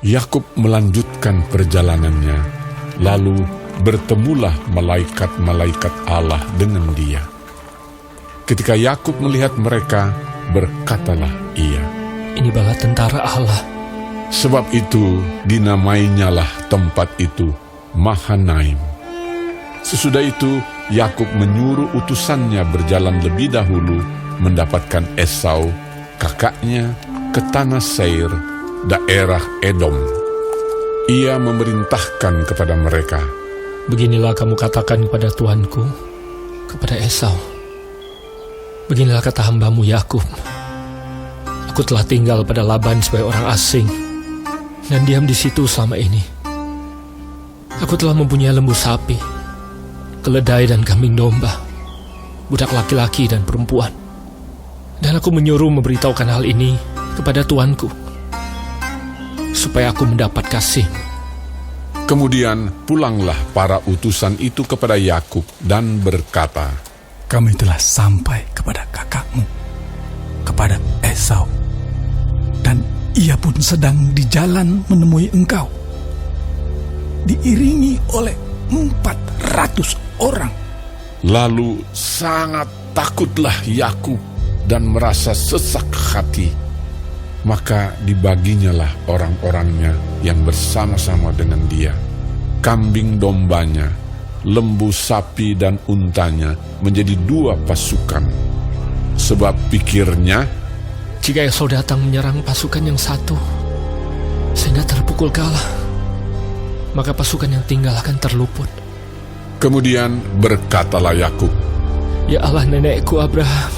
Yakub melanjutkan perjalanannya, lalu bertemulah malaikat-malaikat Allah dengan dia. Ketika Yakub melihat mereka, berkatalah ia, "Ini bala tentara Allah." Sebab itu dinamainyalah tempat itu Mahanaim. Sesudah itu Yakub menyuruh utusannya berjalan lebih dahulu mendapatkan Esau, kakaknya, ke tanah Seir, daerah Edom. Ia memerintahkan kepada mereka, "Beginilah kamu katakan kepada tuanku, kepada Esau. Beginilah kata hambamu Yakub. Aku telah tinggal pada Laban sebagai orang asing dan diam di situ selama ini. Aku telah mempunyai lembu sapi, keledai dan kambing domba, budak laki-laki dan perempuan. Dan aku menyuruh memberitahukan hal ini kepada tuanku, supaya aku mendapat kasih." Kemudian pulanglah para utusan itu kepada Yakub dan berkata, "Kami telah sampai kepada kakakmu, kepada Esau, dan ia pun sedang di jalan menemui engkau, diiringi oleh 400 orang. Lalu sangat takutlah Yakub dan merasa sesak hati. Maka dibaginyalah orang-orangnya yang bersama-sama dengan dia, kambing dombanya, lembu sapi dan untanya menjadi 2 pasukan. Sebab pikirnya, Jika Esau datang menyerang pasukan yang satu, sehingga terpukul kalah, maka pasukan yang tinggal akan terluput. Kemudian berkatalah Yakub, Ya Allah nenekku Abraham,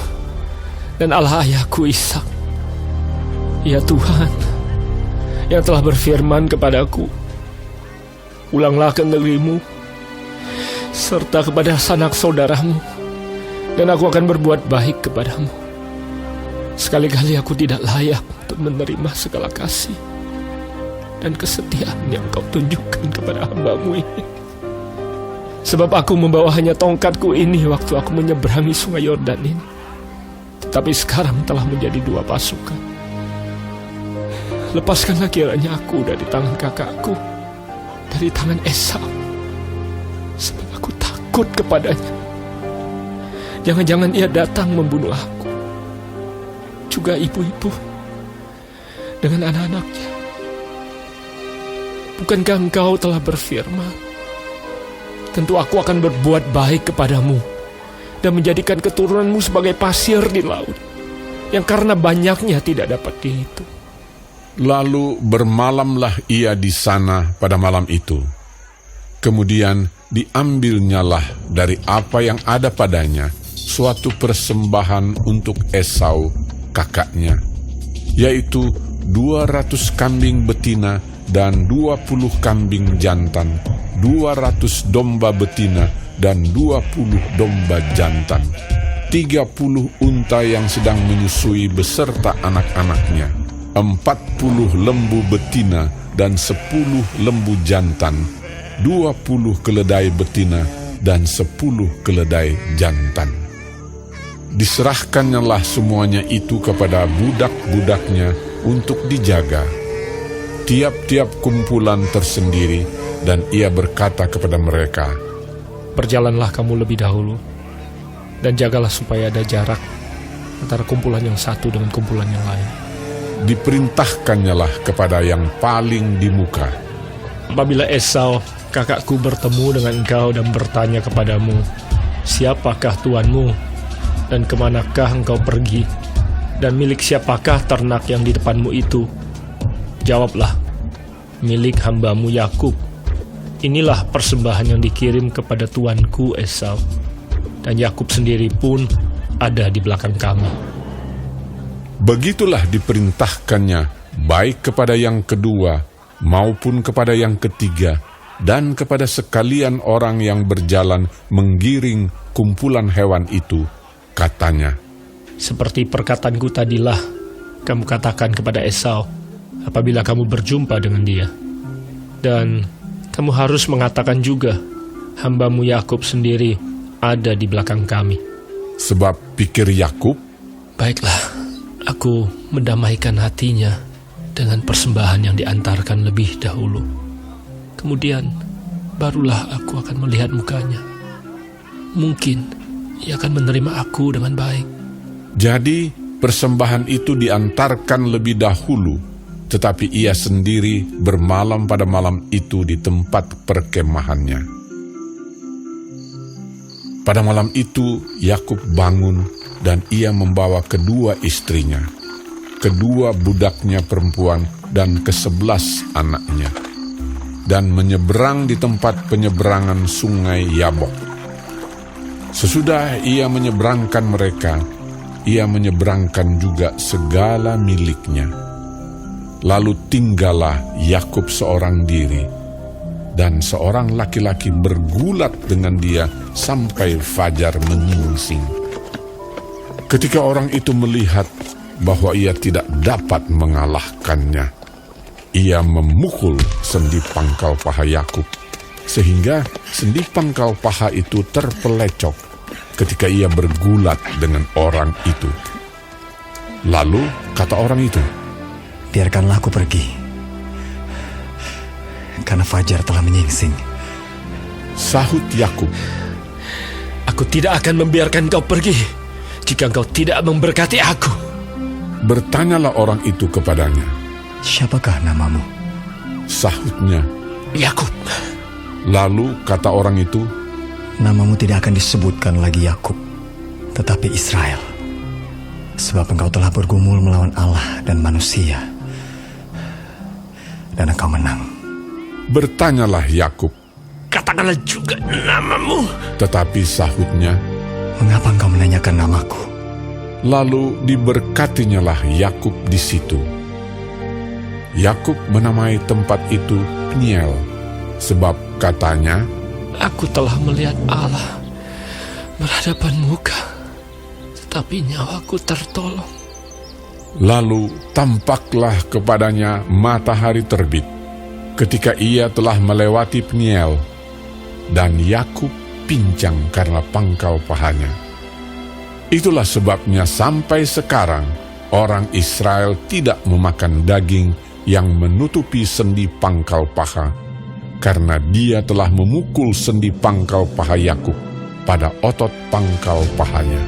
dan Allah ayahku Ishak, ya Tuhan, yang telah berfirman kepadaku, ulanglah ke negerimu, serta kepada sanak saudaramu, dan aku akan berbuat baik kepadamu. Sekali-kali aku tidak layak untuk menerima segala kasih dan kesetiaan yang kau tunjukkan kepada hambamu ini. Sebab aku membawa hanya tongkatku ini waktu aku menyeberangi sungai Yordan ini, tetapi sekarang telah menjadi 2 pasukan. Lepaskanlah kiranya aku dari tangan kakakku, dari tangan Esau, sebab aku takut kepadanya. Jangan-jangan ia datang membunuh aku, juga ibu-ibu dengan anak-anaknya. Bukankah engkau telah berfirman, tentu aku akan berbuat baik kepadamu dan menjadikan keturunanmu sebagai pasir di laut, yang karena banyaknya tidak dapat dihitung. lalu bermalamlah ia di sana pada malam itu. Kemudian diambilnyalah dari apa yang ada padanya suatu persembahan untuk Esau kakaknya, yaitu 200 kambing betina dan 20 kambing jantan, 200 domba betina dan 20 domba jantan, 30 unta yang sedang menyusui beserta anak-anaknya, 40 lembu betina dan 10 lembu jantan, 20 keledai betina dan 10 keledai jantan. Diserahkannyalah semuanya itu kepada budak-budaknya untuk dijaga, tiap-tiap kumpulan tersendiri, dan ia berkata kepada mereka, Berjalanlah kamu lebih dahulu, dan jagalah supaya ada jarak antara kumpulan yang satu dengan kumpulan yang lain. Diperintahkannyalah kepada yang paling di muka, Apabila Esau, kakakku, bertemu dengan engkau dan bertanya kepadamu, siapakah tuanmu, dan kemanakah engkau pergi, dan milik siapakah ternak yang di depanmu itu? Jawablah, milik hambamu Yakub. Inilah persembahan yang dikirim kepada tuanku Esau, dan Yakub sendiri pun ada di belakang kami. begitulah diperintahkannya baik kepada yang kedua maupun kepada yang ketiga, dan kepada sekalian orang yang berjalan menggiring kumpulan hewan itu. Katanya, Seperti perkataanku tadilah, kamu katakan kepada Esau apabila kamu berjumpa dengan dia. Dan kamu harus mengatakan juga, hambamu Yakub sendiri ada di belakang kami. sebab pikir Yakub, Baiklah, aku mendamaikan hatinya dengan persembahan yang diantarkan lebih dahulu. Kemudian barulah aku akan melihat mukanya. Mungkin ia akan menerima aku dengan baik. Jadi persembahan itu diantarkan lebih dahulu, tetapi ia sendiri bermalam pada malam itu di tempat perkemahannya. Pada malam itu Yakub bangun dan ia membawa kedua istrinya, kedua budaknya perempuan dan ke-11 anaknya, dan menyeberang di tempat penyeberangan sungai Yabok. Sesudah ia menyeberangkan mereka, ia menyeberangkan juga segala miliknya. Lalu tinggallah Yakub seorang diri, dan seorang laki-laki bergulat dengan dia sampai fajar menyingsing. Ketika orang itu melihat bahwa ia tidak dapat mengalahkannya, ia memukul sendi pangkal paha Yakub, sehingga sendi pangkal paha itu terpelecok ketika ia bergulat dengan orang itu. Lalu kata orang itu, "Biarkanlah aku pergi, karena fajar telah menyingsing." Sahut Yakub, Aku tidak akan membiarkan kau pergi jika kau tidak memberkati aku. bertanyalah orang itu kepadanya. "Siapakah namamu?" Sahutnya. Yakub. Lalu kata orang itu, "Namamu tidak akan disebutkan lagi Yakub, tetapi Israel. Sebab engkau telah bergumul melawan Allah dan manusia, dan engkau menang." bertanyalah Yakub, Katakanlah juga namamu. tetapi sahutnya. "Mengapa engkau menanyakan namaku?" Lalu diberkatinyalah Yakub di situ. Yakub menamai tempat itu Peniel, sebab katanya, Aku telah melihat Allah berhadapan muka, tetapi nyawaku tertolong. lalu tampaklah kepadanya matahari terbit ketika ia telah melewati Peniel, dan Yakub pincang karena pangkal pahanya. Itulah sebabnya sampai sekarang orang Israel tidak memakan daging yang menutupi sendi pangkal paha, karena dia telah memukul sendi pangkal paha Yakub pada otot pangkal pahanya.